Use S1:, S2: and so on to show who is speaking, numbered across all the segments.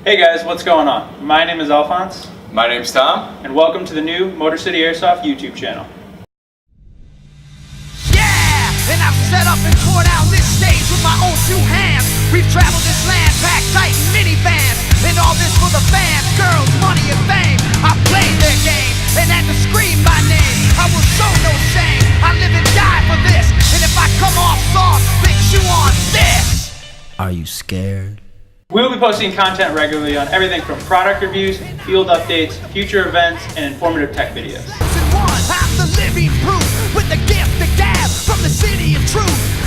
S1: Hey guys, what's going on? My name is Alphonse.
S2: My name's Tom.
S1: And welcome to the new Motor City Airsoft YouTube channel.
S3: Yeah! And I've set up and tore down this stage with my own two hands. We've traveled this land, packed tight in minivans. And all this for the fans, girls, money and fame. I played their game and had to scream my name. I will show no shame. I live and die for this. And if I come off soft, fix you on this.
S4: Are you scared?
S1: We'll be posting content regularly on everything from product reviews, field updates, future events, and informative tech videos.
S3: I'm the living proof with the gift to gab from the city of truth.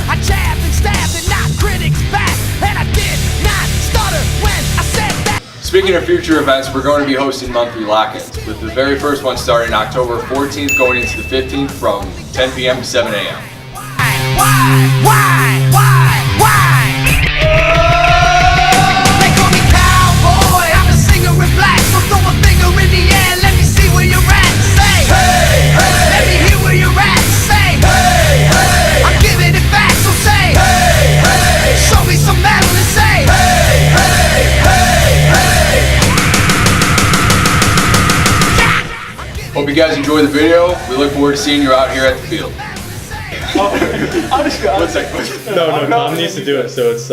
S3: I jabbed and stabbed and knocked critics back, and I did not stutter when I said that.
S2: Speaking of future events, we're going to be hosting monthly lock-ins, with the very first one starting October 14th going into the 15th from 10 p.m. to 7 a.m.
S3: Why? They call me cowboy, I'm a singer in black, so throw a finger in the air, let me see where you're at. Say, hey, hey. Let me hear where you're at. Say, hey, hey. I'm giving it back, so say, hey, hey. Show me some metal and say, hey, hey, hey, hey.
S2: Hope you guys enjoy the video. We look forward to seeing you out here at the field.
S1: I'll just go.
S5: No, Tom needs to do it, so it's